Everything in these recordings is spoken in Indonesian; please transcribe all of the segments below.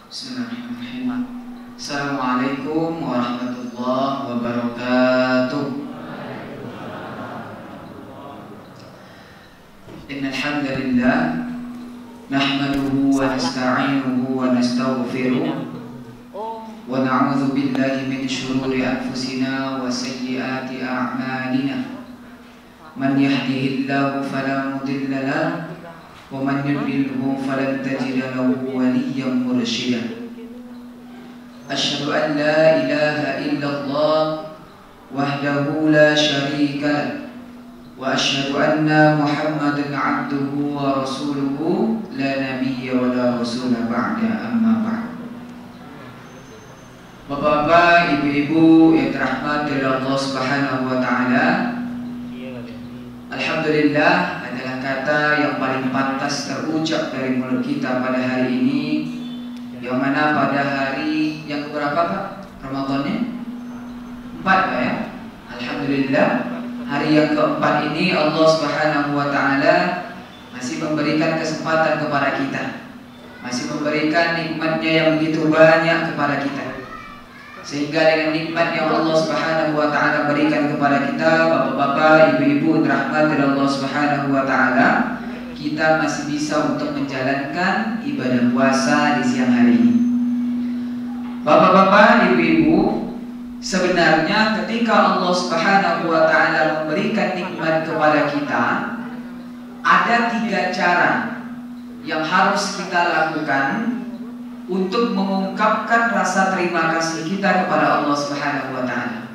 Bismillahirrahmanirrahim. Assalamualaikum warahmatullahi wabarakatuh. Innal hamdalillah nahmaduhu wa nasta'inuhu wa nastaghfiruh wa na'udzu billahi min shururi anfusina wa sayyiati a'malina. Man yahdihillahu fala mudilla lahu ومن يضلله فلن تجد له وليا مرشدا أشهد أن لا إله إلا الله وحده لا شريك له وأشهد أن محمدا عبده ورسوله لا نبي ولا رسول بعد أما بعد. Bapak-bapak, ibu-ibu yang dirahmati oleh Allah Subhanahu wa taala, alhamdulillah adalah kata yang paling pantas terucap dari mulut kita pada hari ini, yang mana pada hari yang keberapa Pak? Ramadannya? 4 Pak ya? Alhamdulillah, hari yang keempat ini Allah Subhanahu wa taala masih memberikan kesempatan kepada kita, masih memberikan nikmatnya yang begitu banyak kepada kita, sehingga dengan nikmat yang Allah Subhanahu wa taala berikan kepada kita, bapak-bapak, ibu-ibu dirahmati Allah Subhanahu wa taala, kita masih bisa untuk menjalankan ibadah puasa di siang hari ini. Bapak-bapak, ibu-ibu, sebenarnya ketika Allah Subhanahu wa taala memberikan nikmat kepada kita, ada 3 cara yang harus kita lakukan untuk mengungkapkan rasa terima kasih kita kepada Allah Subhanahu wa taala.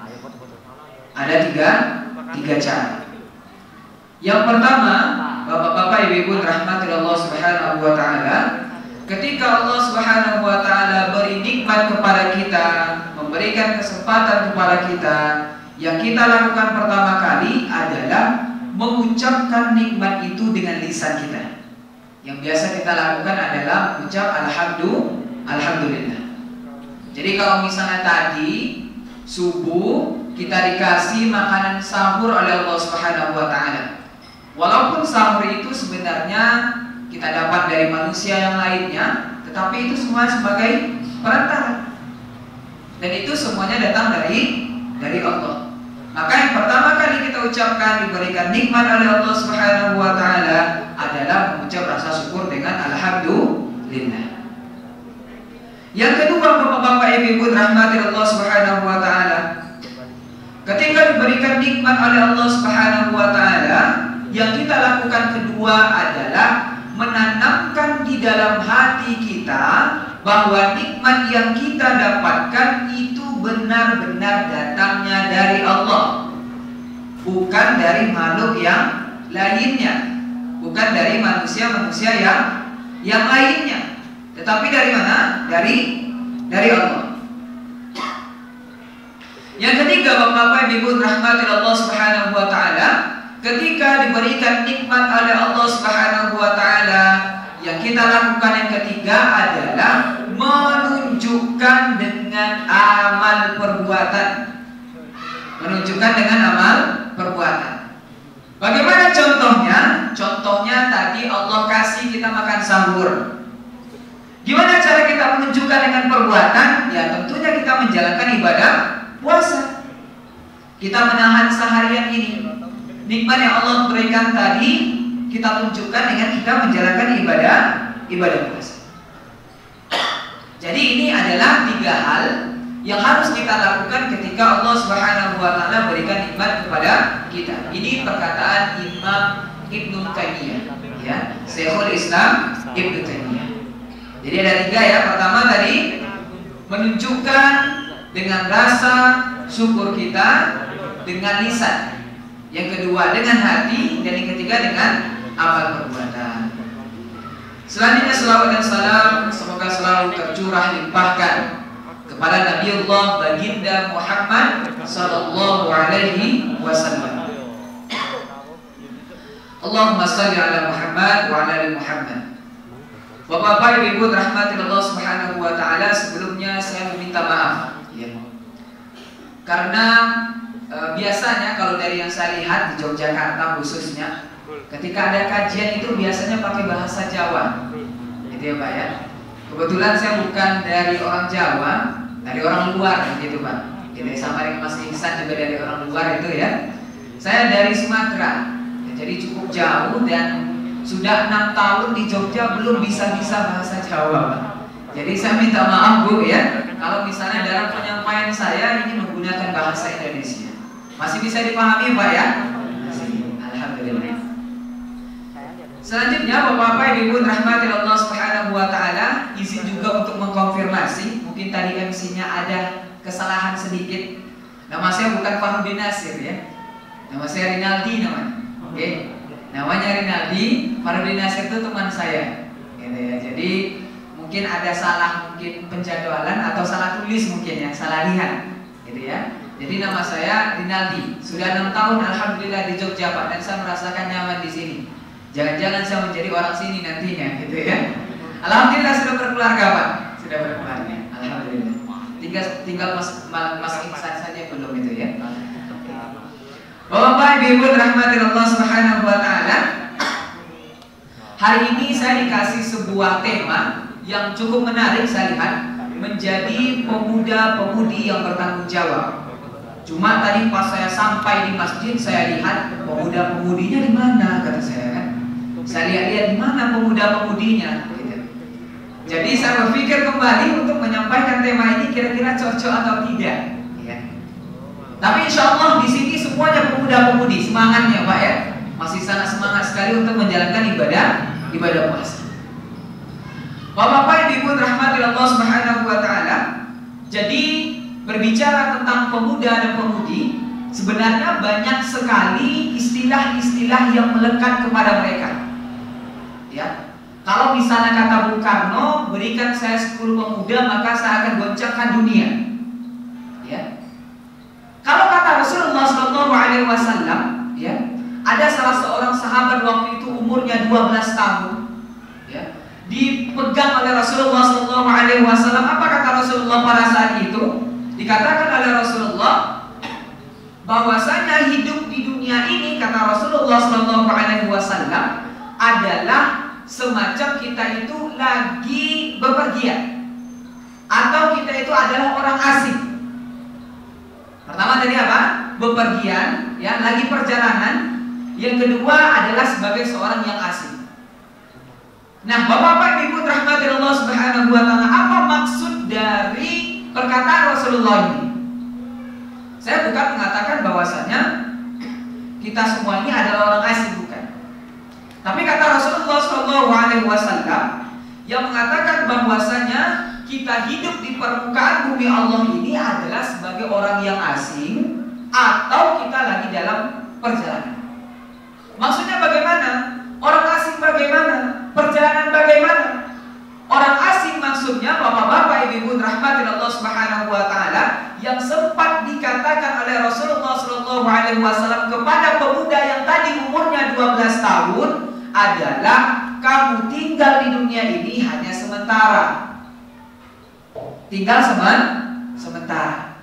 Ada tiga cara. Yang pertama, bapak-bapak, ibu-ibu rahmati Allah Subhanahu wa taala, ketika Allah Subhanahu wa taala beri nikmat kepada kita, memberikan kesempatan kepada kita, yang kita lakukan pertama kali adalah mengucapkan nikmat itu dengan lisan kita. Yang biasa kita lakukan adalah mengucap alhamdulillah. Jadi kalau misalnya tadi subuh kita dikasih makanan sahur oleh Allah Subhanahu wa taala, walaupun sahur itu sebenarnya kita dapat dari manusia yang lainnya, tetapi itu semua sebagai perantara, dan itu semuanya datang dari Allah. Maka yang pertama kali kita ucapkan diberikan nikmat oleh Allah Subhanahu wa taala adalah mengucap rasa syukur dengan alhamdulillah. Yang kedua, bapak-bapak, ibu-ibu rahmati Allah Subhanahu wa taala, ketika diberikan nikmat oleh Allah Subhanahu wa taala, yang kita lakukan kedua adalah menanamkan di dalam hati kita bahwa nikmat yang kita dapatkan itu benar-benar datangnya dari Allah, bukan dari makhluk yang lainnya, bukan dari manusia-manusia yang lainnya, tetapi dari mana? Dari Allah. Yang ketiga, bapak-bapak, ibu rahmati Allah Subhanahu wa taala, ketika diberikan nikmat oleh Allah Subhanahu wa taala, yang kita lakukan yang ketiga adalah menunjukkan dengan amal perbuatan. Menunjukkan dengan amal perbuatan. Bagaimana contohnya? Contohnya tadi Allah kasih kita makan sahur. Gimana cara kita menunjukkan dengan perbuatan? Ya tentunya kita menjalankan ibadah puasa. Kita menahan seharian ini. Nikmat yang Allah berikan tadi kita tunjukkan dengan kita menjalankan ibadah puasa. Jadi ini adalah 3 hal yang harus kita lakukan ketika Allah Subhanahu wa taala berikan nikmat kepada kita. Ini perkataan Imam Ibnu Taimiyah, ya, Syekhul Islam Ibnu Taimiyah. Jadi ada 3 ya. Pertama tadi menunjukkan dengan rasa syukur kita dengan lisan. Yang kedua dengan hati, dan yang ketiga dengan amal perbuatan. Selanjutnya selawat dan salam semoga selalu tercurah limpahkan kepada Nabiullah Baginda Muhammad sallallahu alaihi wasallam. Allahumma shalli ala Muhammad wa ala ali Muhammad. Bapak-bapak, ibu rahmati Allah Subhanahu wa taala, sebelumnya saya meminta maaf ya. Karena biasanya kalau dari yang saya lihat di Yogyakarta khususnya, ketika ada kajian itu biasanya pakai bahasa Jawa, gitu ya Pak ya. Kebetulan saya bukan dari orang Jawa, dari orang luar gitu Pak. Jadi sama dengan Mas Ihsan juga dari orang luar itu ya. Saya dari Sumatera, ya, jadi cukup jauh dan sudah 6 tahun di Jogja belum bisa-bisa bahasa Jawa Pak. Jadi saya minta maaf Bu ya, kalau misalnya dalam penyampaian saya ini menggunakan bahasa Indonesia. Masih bisa dipahami Pak ya? Masih. Alhamdulillah. Selanjutnya Bapak-bapak Ibu rahmati Allah Subhanahu wa taala, izin juga untuk mengkonfirmasi, mungkin tadi MC-nya ada kesalahan sedikit. Nama saya bukan Fahmi Nasir ya. Nama saya Rinaldi namanya. Oke. Namanya Rinaldi, Fahmi Nasir itu teman saya. Gitu ya. Jadi mungkin ada salah mungkin penjadwalan atau salah tulis mungkin ya, salah lihat. Gitu ya. Jadi nama saya Rinaldi. Sudah 6 tahun alhamdulillah di Jogja Pak, dan saya merasakan nyaman di sini. Jangan-jangan saya menjadi orang sini nantinya gitu ya. Alhamdulillah sudah berkeluarga Pak. Sudah berkeluarga. Alhamdulillah. Tinggal Mas Ihsan saja belum itu ya. Bapak Ibu rahmati Allah Subhanahu wa taala. Hari ini saya dikasih sebuah tema yang cukup menarik saya lihat, menjadi pemuda-pemudi yang bertanggung jawab. Cuma tadi pas saya sampai di masjid saya lihat pemuda-pemudinya di mana kata saya kan. Saya lihat-lihat di mana pemuda-pemudinya gitu. Jadi saya berpikir kembali untuk menyampaikan tema ini kira-kira cocok atau tidak ya. Tapi insya Allah di sini semuanya pemuda-pemudi, semangatnya Pak ya. Masih sangat semangat sekali untuk menjalankan ibadah puasa. Bapak-bapak Ibu rahmati Allah Subhanahu wa taala. Jadi berbicara tentang pemuda dan pemudi, sebenarnya banyak sekali istilah-istilah yang melekat kepada mereka. Ya. Kalau misalnya kata Bung Karno, berikan saya 10 pemuda maka saya akan goncangkan dunia. Ya. Kalau kata Rasulullah SAW, ya, ada salah seorang sahabat waktu itu umurnya 12 tahun, ya, dipegang oleh Rasulullah SAW. Apa kata Rasulullah pada saat itu? Dikatakan oleh Rasulullah bahwasanya hidup di dunia ini, kata Rasulullah SAW, adalah semacam kita itu lagi bepergian atau kita itu adalah orang asing. Pertama tadi apa? Bepergian, ya, lagi perjalanan. Yang kedua adalah sebagai seorang yang asing. Nah, Bapak-bapak Ibu rahmati Allah Subhanahu wa taala, apa maksud dari perkataan Rasulullah ini? Saya bukan mengatakan bahwasanya kita semua ini adalah orang asing, bukan. Tapi kata Rasulullah SAW yang mengatakan bahwasanya kita hidup di permukaan bumi Allah ini adalah sebagai orang yang asing atau kita lagi dalam perjalanan. Maksudnya bagaimana? Orang asing bagaimana? Perjalanan bagaimana? Orang asing maksudnya Bapak-bapak Ibu rahmatin Allah Subhanahu wa taala yang sempat dikatakan oleh Rasulullah SAW kepada pemuda yang tadi umurnya 12 tahun adalah kamu tinggal di dunia ini hanya sementara. Tinggal sementara.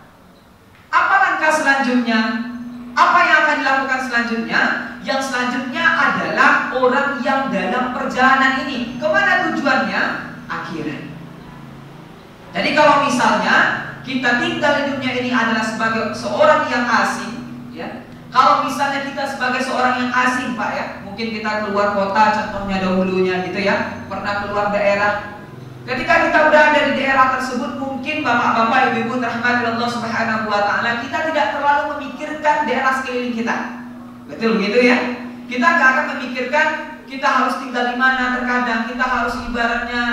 Apa langkah selanjutnya? Apa yang akan dilakukan selanjutnya? Yang selanjutnya adalah orang yang dalam perjalanan ini. Kemana tujuannya? Akhirat. Jadi kalau misalnya kita tinggal di dunia ini adalah sebagai seorang yang asing, ya. Kalau misalnya kita sebagai seorang yang asing, Pak ya, mungkin kita keluar kota, contohnya dahulunya gitu ya, pernah keluar daerah. Ketika kita berada di daerah tersebut, mungkin Bapak-bapak Ibu rahmati Allah Subhanahu wa taala, kita tidak terlalu memikirkan daerah sekeliling kita. Betul begitu ya? Kita nggak akan memikirkan kita harus tinggal di mana, terkadang kita harus ibaratnya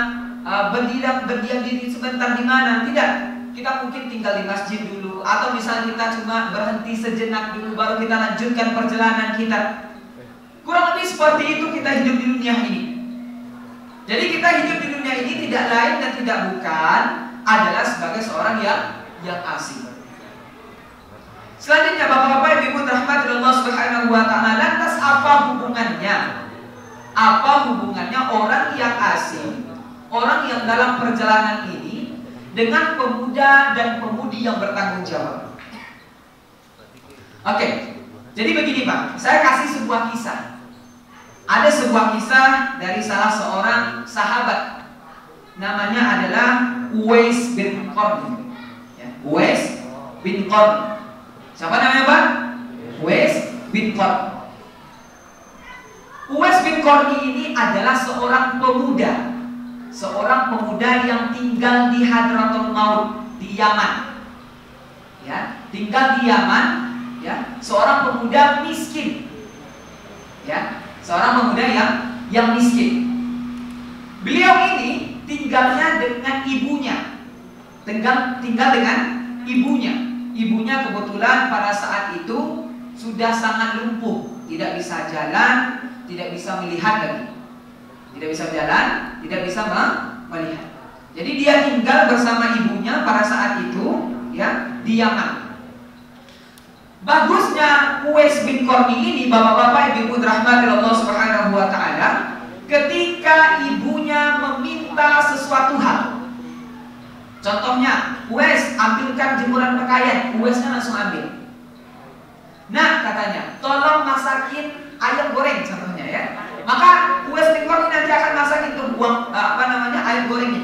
berdiam diri sebentar di mana. Tidak. Kita mungkin tinggal di masjid dulu, atau misalnya kita cuma berhenti sejenak dulu baru kita lanjutkan perjalanan kita. Kurang lebih seperti itu kita hidup di dunia ini. Jadi kita hidup di dunia ini tidak lain dan tidak bukan adalah sebagai seorang yang asing. Selanjutnya Bapak-bapak Ibu rahmati Allah Subhanahu wa taala, lantas apa hubungannya? Apa hubungannya orang yang asing, orang yang dalam perjalanan ini dengan pemuda dan pemudi yang bertanggung jawab? Oke, jadi begini Pak, saya kasih sebuah kisah. Ada sebuah kisah dari salah seorang sahabat namanya adalah Uwais bin Qarni. Ya, Uwais bin Qarni. Siapa namanya Pak? Uwais bin Qarni. Uwais bin Qarni ini adalah seorang pemuda yang tinggal di Hadratul Maut di Yaman. Ya, tinggal di Yaman, ya, seorang pemuda miskin. Ya, seorang pemuda yang miskin. Beliau ini tinggalnya dengan ibunya. Tinggal dengan ibunya. Ibunya kebetulan pada saat itu sudah sangat lumpuh, tidak bisa jalan, tidak bisa melihat lagi. Tidak bisa jalan, tidak bisa melihat. Jadi dia tinggal bersama ibunya pada saat itu, ya, di Yaman. Bagusnya Uwais bin Qarni ini, bapak-bapak, ibu-ibu rahmati Allah Subhanahu wa taala, ketika ibunya meminta sesuatu hal. Contohnya, Uwais, ambilkan jemuran pakaian. Uwaisnya langsung ambil. Nah, katanya, tolong masakin ayam goreng contohnya, ya. Maka Uwais bin Qarni nanti akan masakin tuh ayam gorengnya.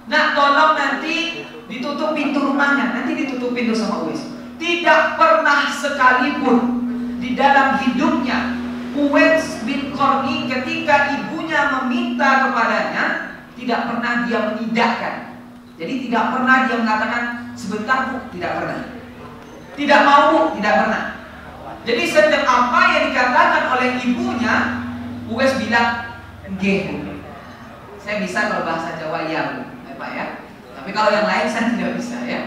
Nah, tolong nanti ditutup pintu rumahnya. Nanti ditutup pintu sama Uwais. Tidak pernah sekalipun di dalam hidupnya Uwais bin Qarni ketika ibunya meminta kepadanya, tidak pernah dia menidakkan. Jadi tidak pernah dia mengatakan sebentar Bu, tidak pernah. Tidak mau Bu, tidak pernah. Jadi setiap apa yang dikatakan oleh ibunya, Uwais bilang, "Nggih Bu." Saya bisa kalau bahasa Jawa ya Bu, ya Pak ya. Tapi kalau yang lain saya tidak bisa ya.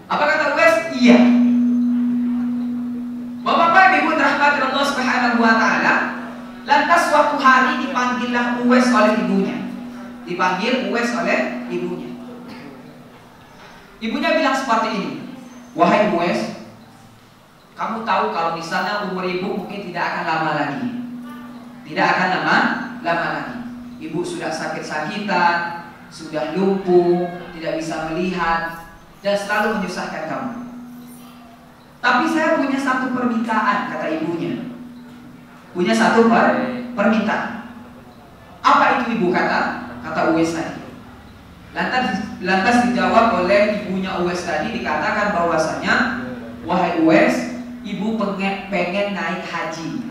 Apa kata Uwais? Iya. Bapak-bapak, ibu rahmati Allah Subhanahu wa taala, lantas suatu hari dipanggillah Uwais oleh ibunya. Dipanggil Uwais oleh ibunya. Ibunya bilang seperti ini, "Wahai Uwais, kamu tahu kalau misalnya umur ibu mungkin tidak akan lama lagi. Tidak akan lama lagi. Ibu sudah sakit-sakitan, sudah lumpuh, tidak bisa melihat, dan selalu menyusahkan kamu. Tapi saya punya satu permintaan," kata ibunya. Punya satu permintaan. "Apa itu Ibu?" kata Uwais tadi. Lantas dijawab oleh ibunya Uwais tadi, dikatakan bahwasanya, "Wahai Uwais, Ibu pengen naik haji."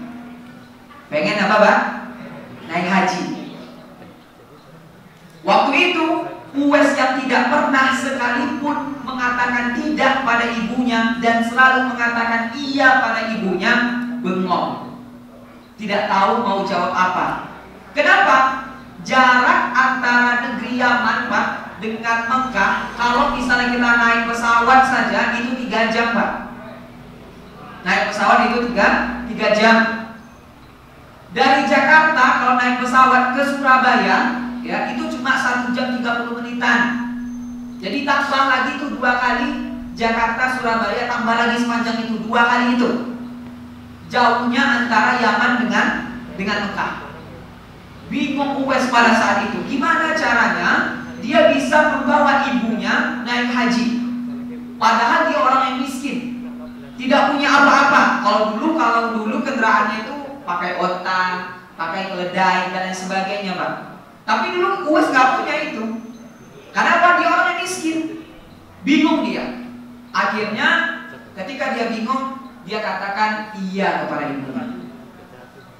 Pengen apa, Pak? Naik haji. Waktu itu Uwais yang tidak pernah sekalipun mengatakan tidak pada ibunya dan selalu mengatakan iya pada ibunya, bengong. Tidak tahu mau jawab apa. Kenapa? Jarak antara negeri Yaman, Pak, dengan Mekah, kalau misalnya kita naik pesawat saja itu 3 jam, Pak. Naik pesawat itu 3 jam. Dari Jakarta kalau naik pesawat ke Surabaya, ya, itu cuma 1 jam 30 menitan. Jadi tambah lagi itu 2 kali Jakarta Surabaya, tambah lagi sepanjang itu 2 kali itu. Jauhnya antara Yaman dengan Mekah. Bingung Uwais pada saat itu, gimana caranya dia bisa membawa ibunya naik haji. Padahal dia orang yang miskin, tidak punya apa-apa. Kalau dulu kendaraannya itu pakai onta, pakai keledai dan lain sebagainya, Pak. Tapi dulu Uwais nggak punya itu. Kenapa? Dia orang yang miskin. Bingung dia. Akhirnya ketika dia bingung, dia katakan iya kepada ibunya.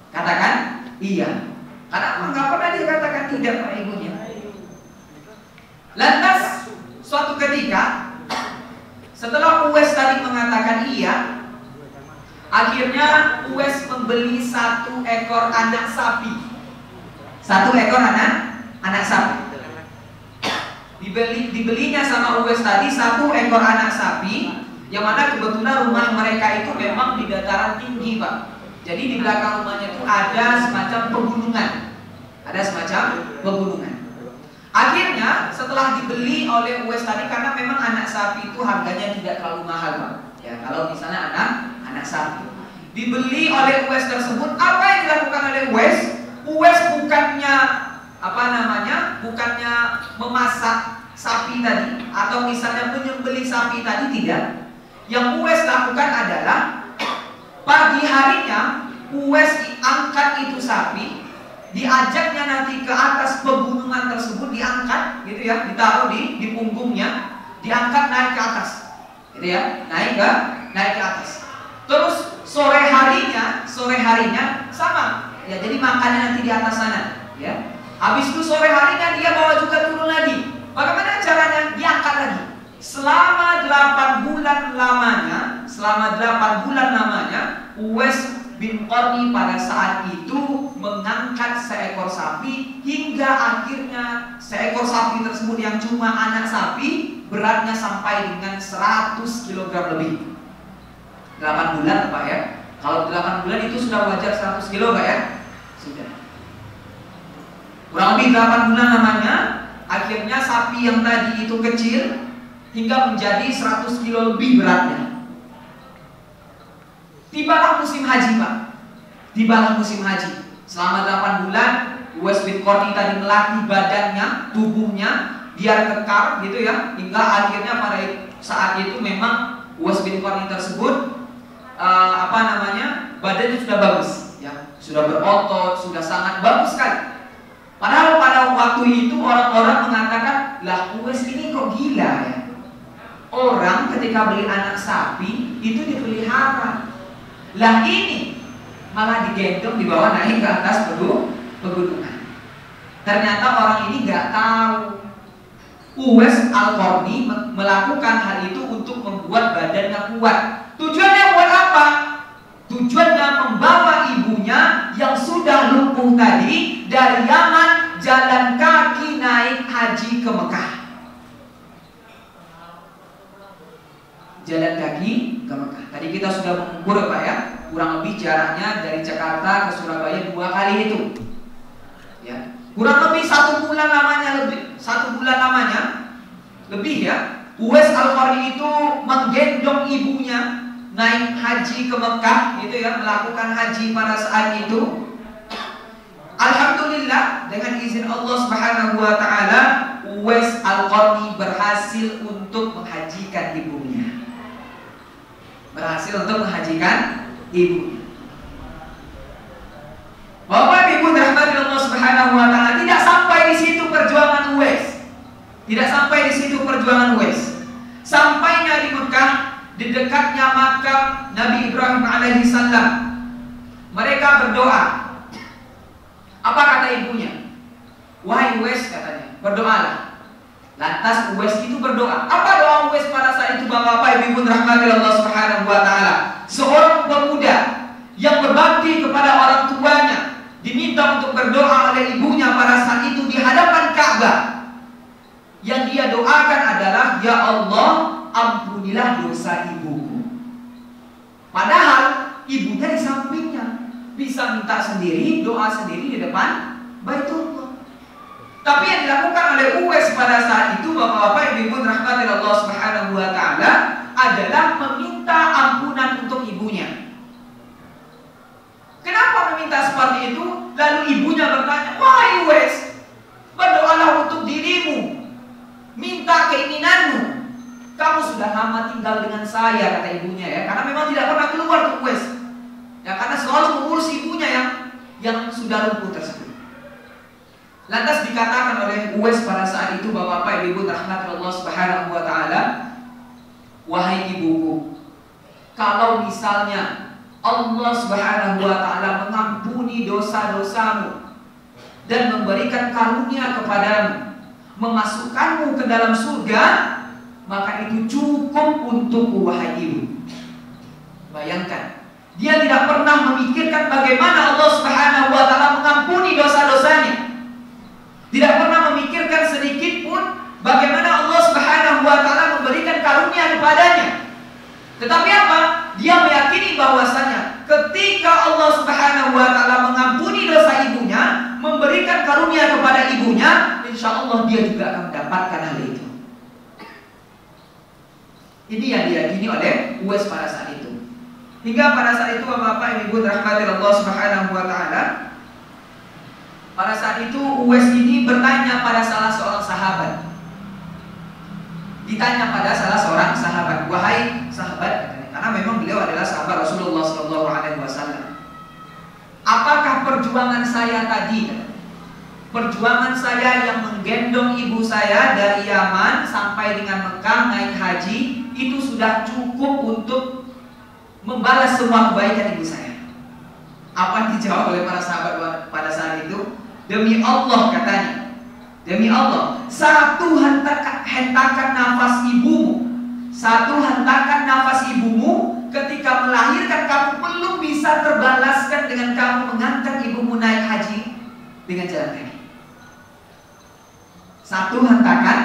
Katakan iya. Karena nggak pernah dia katakan tidak pada ibunya. Lantas suatu ketika setelah Uwais tadi mengatakan iya, akhirnya Uwais membeli 1 ekor anak sapi. 1 ekor anak sapi. Dibelinya sama Uwais tadi 1 ekor anak sapi, yang mana kebetulan rumah mereka itu memang di dataran tinggi, Pak. Jadi di belakang rumahnya itu ada semacam pegunungan. Akhirnya setelah dibeli oleh Uwais tadi, karena memang anak sapi itu harganya tidak terlalu mahal, Pak. Ya, kalau misalnya anak sapi dibeli oleh Uwais tersebut, apa yang dilakukan oleh Uwais? Uwais bukannya memasak sapi tadi atau misalnya menyembelih sapi tadi, tidak. Yang Uwais lakukan adalah pagi harinya Uwais angkat itu sapi, diajaknya nanti ke atas pegunungan diangkat gitu ya, ditaruh di punggungnya, diangkat naik ke atas, gitu ya, naik ke atas. Terus sore harinya sama, ya jadi makannya nanti di atas sana, ya. Habis itu sore harinya dia bawa juga turun lagi. Bagaimana caranya? Diangkat lagi. Selama 8 bulan lamanya, Uwais bin Qarni pada saat itu mengangkat seekor sapi hingga akhirnya seekor sapi tersebut yang cuma anak sapi beratnya sampai dengan 100 kg lebih. 8 bulan Pak ya. Kalau 8 bulan itu sudah wajar 100 kg Pak ya? Sudah. Kurang lebih 8 bulan namanya, akhirnya sapi yang tadi itu kecil hingga menjadi 100 kilo lebih beratnya. Tibalah musim haji Pak. Tibalah musim haji. Selama 8 bulan Uwais bin Qarni tadi melatih badannya, tubuhnya biar kekar gitu ya, hingga akhirnya pada saat itu memang Uwais bin Qarni tersebut badannya sudah bagus ya, sudah berotot, sudah sangat bagus sekali. Padahal pada waktu itu orang-orang mengatakan, lah Uwais ini kok gila ya. Orang ketika beli anak sapi itu dipelihara, lah ini malah digendong dibawa naik ke atas pegunungan. Ternyata orang ini nggak tahu Uwais Al-Qarni melakukan hal itu untuk membuat badannya kuat. Tujuannya buat apa? Tujuannya membawa ibunya yang sudah lumpuh tadi dari Yaman jalan kaki naik haji ke Mekah. Jalan kaki ke Mekah. Tadi kita sudah mengukur Pak ya, kurang lebih jaraknya dari Jakarta ke Surabaya 2 kali itu. Ya, kurang lebih 1 bulan lamanya lebih ya. Uwais Al-Qarni itu menggendong ibunya naik haji ke Mekah gitu ya, melakukan haji pada saat itu. Alhamdulillah dengan izin Allah Subhanahu wa taala Uwais Al-Qarni berhasil untuk menghajikan ibunya. Bapak Ibu dirahmati Allah Subhanahu wa taala, tidak sampai di situ perjuangan Uwais. Sampainya di Mekah, di dekatnya makam Nabi Ibrahim alaihi salam. Mereka berdoa. Apa kata ibunya? Wahai Uwais, katanya, berdoalah. Lantas Uwais itu berdoa. Apa doa Uwais pada saat itu Bapak Ibu dirahmati Allah Subhanahu wa taala? Seorang pemuda yang berbakti kepada orang tuanya diminta untuk berdoa oleh ibunya pada saat itu di hadapan Ka'bah. Yang dia doakan adalah, ya Allah, ampunilah dosa ibuku. Padahal ibunya di sampingnya, bisa minta sendiri, doa sendiri di depan Baitullah. Tapi yang dilakukan oleh Uwais pada saat itu Bapak-bapak Ibu rahmati Allah Subhanahu wa taala adalah meminta ampunan untuk ibunya. Kenapa meminta seperti itu? Lalu ibunya bertanya, wahai Uwais, berdoalah untuk dirimu, minta keinginanmu. Kamu sudah lama tinggal dengan saya, kata ibunya ya, karena memang tidak pernah keluar ke Uwais ya, karena selalu mengurus ibunya yang sudah lumpuh tersebut. Lantas dikatakan oleh Uwais pada saat itu Bapak Ibu rahmati Allah Subhanahu wa taala, wahai ibuku, kalau misalnya Allah Subhanahu wa taala mengampuni dosa-dosamu dan memberikan karunia kepadamu, memasukkanmu ke dalam surga, maka itu cukup untukku wahai ibu. Bayangkan, dia tidak pernah memikirkan bagaimana Allah Subhanahu wa taala mengampuni dosa-dosanya. Tidak pernah memikirkan sedikit pun bagaimana Allah Subhanahu wa taala memberikan karunia kepadanya. Tetapi apa? Dia meyakini bahwasanya ketika Allah Subhanahu wa taala mengampuni dosa ibunya, memberikan karunia kepada ibunya, insya Allah dia juga akan mendapatkan hal itu. Ini yang diyakini oleh Uwais pada saat itu. Hingga pada saat itu Bapak Ibu rahmati Allah Subhanahu wa taala, pada saat itu Uwais ini bertanya pada salah seorang sahabat. Ditanya pada salah seorang sahabat, wahai sahabat, katanya, karena memang beliau adalah sahabat Rasulullah SAW. Apakah perjuangan saya tadi, perjuangan saya yang menggendong ibu saya dari Yaman sampai dengan Mekah naik haji itu sudah cukup untuk membalas semua kebaikan ibu saya. Apa yang dijawab oleh para sahabat pada saat itu? Demi Allah, katanya, demi Allah, satu hentakan nafas ibumu, satu hentakan nafas ibumu ketika melahirkan kamu belum bisa terbalaskan dengan kamu mengantar ibumu naik haji dengan jalan kaki. Satu hentakan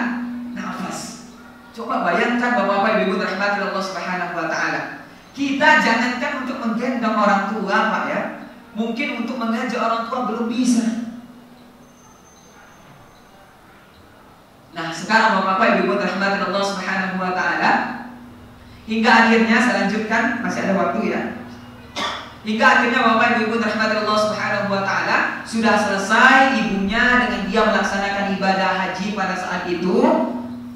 nafas. Coba bayangkan Bapak-bapak Ibu rahmati Allah Subhanahu wa taala. Kita jangankan untuk menggendong orang tua, Pak ya. Mungkin untuk mengajak orang tua belum bisa. Nah, sekarang Bapak-bapak Ibu rahmati Allah Subhanahu wa taala, hingga akhirnya saya lanjutkan, masih ada waktu ya. Hingga akhirnya Bapak Ibu rahmati Allah Subhanahu wa taala sudah selesai ibunya dengan dia melaksanakan ibadah haji pada saat itu.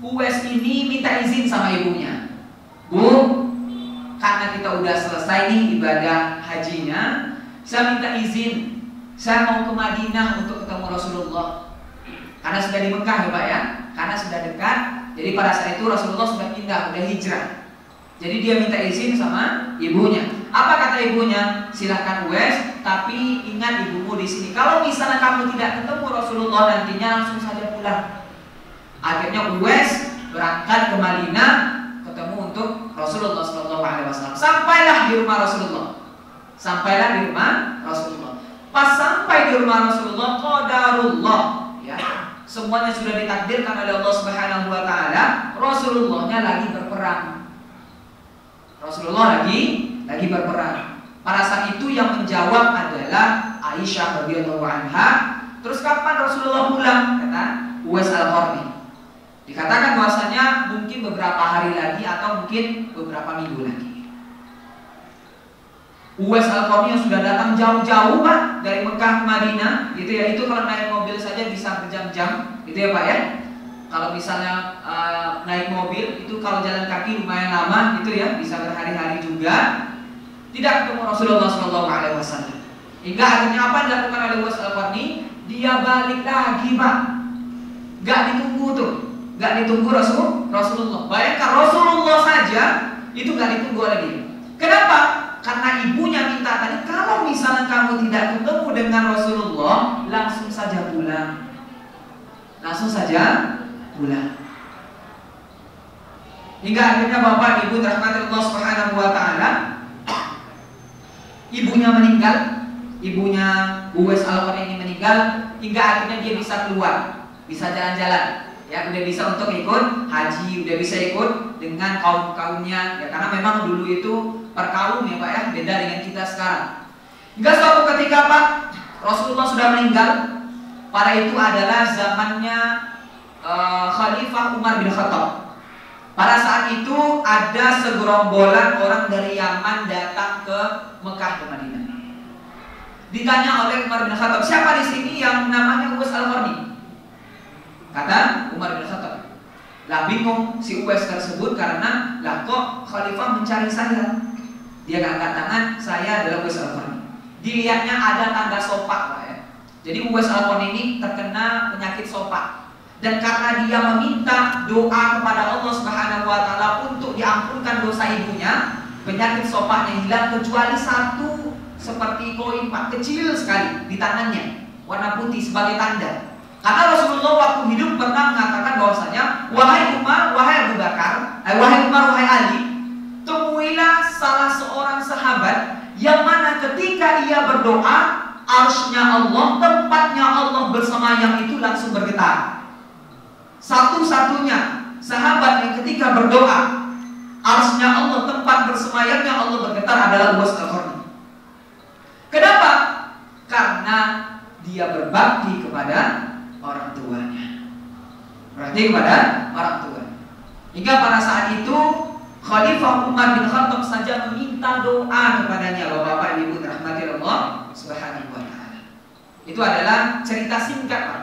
Uwais ini minta izin sama ibunya. Bu, karena kita udah selesai nih ibadah hajinya, saya minta izin, saya mau ke Madinah untuk ketemu Rasulullah. Karena sudah di Mekah ya Pak ya, karena sudah dekat. Jadi pada saat itu Rasulullah sudah pindah, sudah hijrah. Jadi dia minta izin sama ibunya. Apa kata ibunya? Silahkan Uwais, tapi ingat ibumu di sini. Kalau misalnya kamu tidak ketemu Rasulullah nantinya, langsung saja pulang. Akhirnya Uwais berangkat ke Madinah, ketemu untuk Rasulullah SAW. Sampailah di rumah Rasulullah. Sampailah di rumah Rasulullah. Pas sampai di rumah Rasulullah, qadarullah, ya, semuanya sudah ditakdirkan oleh Allah Subhanahu wa taala. Rasulullahnya lagi berperang. Rasulullah lagi berperang. Pada saat itu yang menjawab adalah Aisyah radhiyallahu anha. Terus kapan Rasulullah pulang? Kata Uwais Al-Qarni. Dikatakan bahwasanya mungkin beberapa hari lagi atau mungkin beberapa minggu lagi. Uwais Al-Qarni yang sudah datang jauh-jauh Pak dari Mekah ke Madinah, gitu ya. Itu kalau naik mobil saja bisa berjam-jam, gitu ya Pak ya. Kalau misalnya naik mobil itu kalau jalan kaki lumayan lama gitu ya, bisa berhari-hari juga. Tidak ketemu Rasulullah SAW. Hingga akhirnya apa yang dilakukan oleh Uwais Al-Qarni? Dia balik lagi Pak. Gak ditunggu tuh, gak ditunggu Rasulullah. Bayangkan Rasulullah saja itu gak ditunggu oleh dia. Kenapa? Karena ibunya minta tadi, kalau misalnya kamu tidak ketemu dengan Rasulullah, langsung saja pulang. Langsung saja pulang. Hingga akhirnya Bapak Ibu rahmati Allah Subhanahu wa taala, ibunya meninggal, ibunya Uwais Al-Qarni ini meninggal, hingga akhirnya dia bisa keluar, bisa jalan-jalan, ya, udah bisa untuk ikut haji, udah bisa ikut dengan kaum-kaumnya, ya, karena memang dulu itu perkaum ya Pak ya, beda dengan kita sekarang. Hingga suatu ketika Pak, Rasulullah sudah meninggal. Pada itu adalah zamannya Khalifah Umar bin Khattab. Pada saat itu ada segerombolan orang dari Yaman datang ke Mekah ke Madinah. Ditanya oleh Umar bin Khattab, siapa di sini yang namanya Uwais Al-Qarni? Kata Umar bin Khattab. Lah bingung si Uwais tersebut karena lah kok Khalifah mencari saya. Dia angkat tangan, saya adalah Uwais Al-Qarni. Dilihatnya ada tanda sopak Pak ya. Jadi Uwais Al-Qarni ini terkena penyakit sopak. Dan karena dia meminta doa kepada Allah Subhanahu wa taala untuk diampunkan dosa ibunya, penyakit sopaknya hilang kecuali satu seperti koin Pak, kecil sekali di tangannya, warna putih sebagai tanda. Karena Rasulullah waktu hidup pernah mengatakan bahwasanya, wahai Umar, wahai Abu Bakar, wahai Umar, wahai Ali, temuilah salah seorang sahabat yang mana ketika ia berdoa, arsy-Nya Allah, tempatnya Allah bersemayam itu langsung bergetar. Satu-satunya sahabat yang ketika berdoa, arsy-Nya Allah, tempat bersemayamnya Allah bergetar adalah Uwais Al-Qarni. Kenapa? Karena dia berbakti kepada orang tuanya. Berarti kepada orang tua. Hingga pada saat itu Khalifah Umar bin Khattab saja meminta doa kepadanya. Bapak Ibu rahmati Allah Subhanahu wa taala. Itu adalah cerita singkat Pak.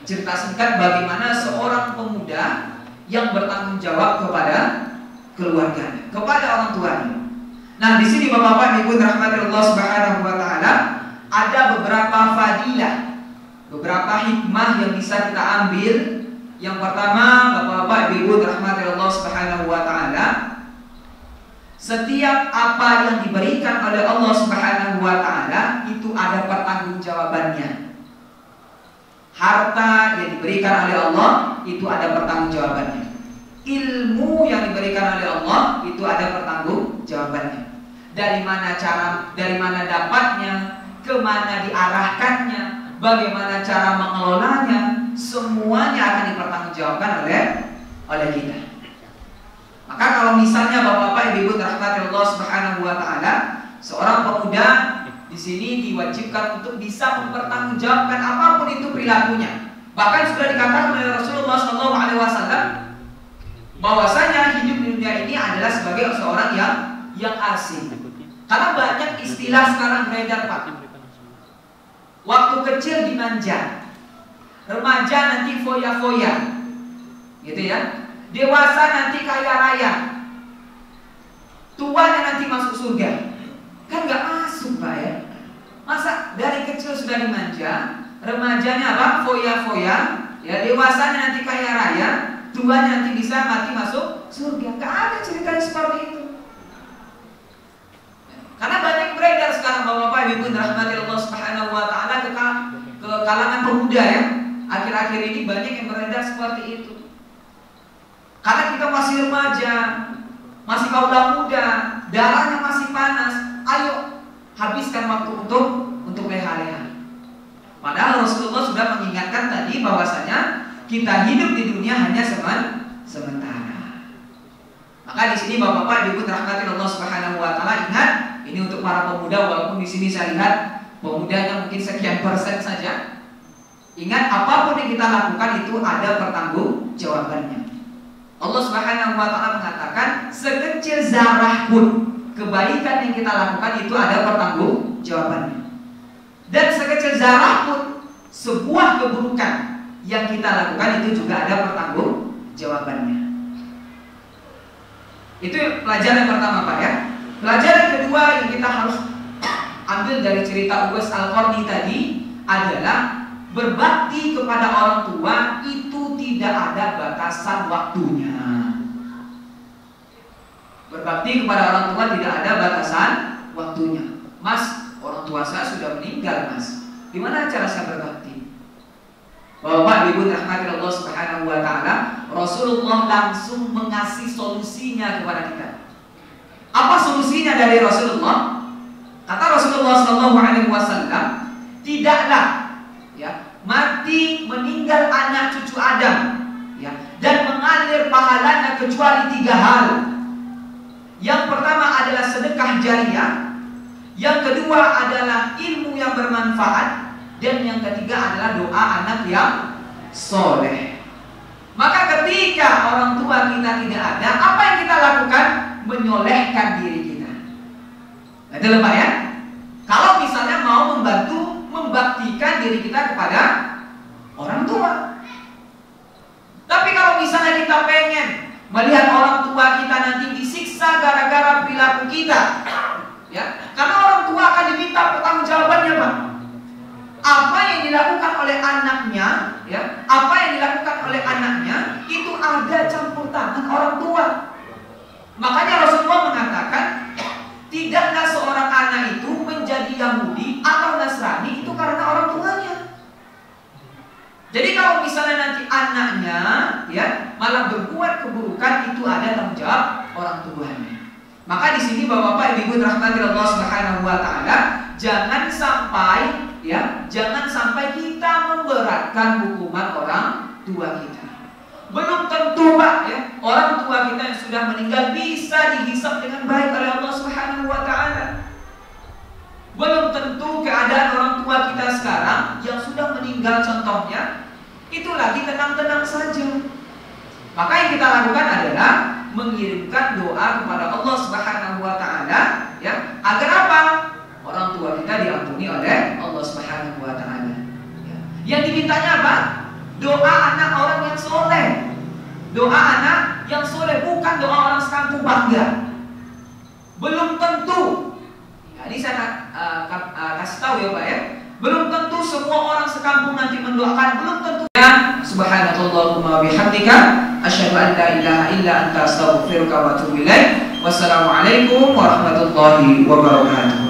Cerita singkat bagaimana seorang pemuda yang bertanggung jawab kepada keluarganya, kepada orang tuanya. Nah, di sini Bapak Ibu rahmati Allah Subhanahu wa taala ada beberapa fadilah beberapa hikmah yang bisa kita ambil. Yang pertama, Bapak-bapak, Ibu rahmati Allah Subhanahu wa taala, setiap apa yang diberikan oleh Allah Subhanahu wa taala itu ada pertanggungjawabannya. Harta yang diberikan oleh Allah itu ada pertanggungjawabannya. Ilmu yang diberikan oleh Allah itu ada pertanggungjawabannya. Dari mana dapatnya, kemana diarahkannya, bagaimana cara mengelolanya, semuanya akan dipertanggungjawabkan oleh kita. Maka kalau misalnya Bapak-bapak, Ibu rahmati Allah Subhanahu wa taala, seorang pemuda di sini diwajibkan untuk bisa mempertanggungjawabkan apapun itu perilakunya. Bahkan sudah dikatakan oleh Rasulullah SAW bahwasanya hidup di dunia ini adalah sebagai seorang yang asing. Karena banyak istilah sekarang beredar, Pak. Waktu kecil dimanja, remaja nanti foya-foya, gitu ya. Dewasa nanti kaya raya, tuanya nanti masuk surga. Kan nggak masuk, Pak ya. Masa dari kecil sudah dimanja, remajanya apa? Foya-foya, ya, dewasanya nanti kaya raya, tuanya nanti bisa mati masuk surga. Nggak ada ceritanya seperti itu. Karena banyak beredar sekarang Bapak-bapak, Ibu rahmati Allah Subhanahu wa taala ke kalangan pemuda ya. Akhir-akhir ini banyak yang beredar seperti itu. Karena kita masih remaja, masih kaula muda, darahnya masih panas. Ayo habiskan waktu untuk leha-leha. Padahal Rasulullah sudah mengingatkan tadi bahwasanya kita hidup di dunia hanya sementara. Maka di sini Bapak-bapak, Ibu rahmati Allah Subhanahu wa taala, ingat, ini untuk para pemuda, walaupun di sini saya lihat pemudanya mungkin sekian persen saja. Ingat, apapun yang kita lakukan itu ada pertanggungjawabannya. Allah Subhanahu wa taala mengatakan, sekecil zarah pun kebaikan yang kita lakukan itu ada pertanggungjawabannya. Dan sekecil zarah pun sebuah keburukan yang kita lakukan itu juga ada pertanggungjawabannya. Itu pelajaran pertama, Pak ya. Pelajaran kedua yang kita harus ambil dari cerita Uwais Al-Qarni tadi adalah berbakti kepada orang tua itu tidak ada batasan waktunya. Berbakti kepada orang tua tidak ada batasan waktunya. Mas, orang tua saya sudah meninggal, Mas. Gimana cara saya berbakti? Bapak, Ibu rahmati Allah Subhanahu wa taala, Rasulullah langsung mengasih solusinya kepada kita. Apa solusinya dari Rasulullah? Kata Rasulullah SAW, tidaklah ya mati meninggal anak cucu Adam ya, dan mengalir pahalanya kecuali 3 hal. Yang pertama adalah sedekah jariah, yang kedua adalah ilmu yang bermanfaat, dan yang ketiga adalah doa anak yang soleh. Maka ketika orang tua kita tidak ada, apa yang kita lakukan? Menyolehkan diri kita. Betul Pak ya? Kalau misalnya mau membaktikan diri kita kepada orang tua. Tapi kalau misalnya kita pengen melihat orang tua kita nanti disiksa gara-gara perilaku kita, ya, karena orang tua akan diminta pertanggungjawabannya, Pak. Apa yang dilakukan oleh anaknya, ya, apa yang dilakukan oleh anaknya itu ada campur tangan orang tua. Makanya Rasulullah mengatakan, tidaklah seorang anak itu menjadi Yahudi atau Nasrani itu karena orang tuanya. Jadi kalau misalnya nanti anaknya ya malah berbuat keburukan, itu ada tanggung jawab orang tuanya. Maka di sini Bapak-bapak, Ibu rahmati Allah Subhanahu wa taala, jangan sampai kita memberatkan hukuman orang tua kita. Belum tentu Pak ya, orang tua kita yang sudah meninggal bisa dihisab dengan baik oleh Allah Subhanahu wa taala. Belum tentu keadaan orang tua kita sekarang yang sudah meninggal contohnya itu lagi tenang-tenang saja. Maka yang kita lakukan adalah mengirimkan doa kepada Allah Subhanahu wa taala ya, agar apa? Orang tua kita diampuni oleh Allah Subhanahu wa taala. Ya. Yang dimintanya apa? Doa anak orang yang soleh. Doa anak yang soleh, bukan doa orang sekampung bangga. Belum tentu. Ya, ini saya kasih tahu ya Pak ya. Belum tentu semua orang sekampung nanti mendoakan, belum tentu. Subhanakallahumma bihamdika asyhadu an la ilaha illa anta astaghfiruka wa atubu ilaik. Wassalamualaikum warahmatullahi wabarakatuh.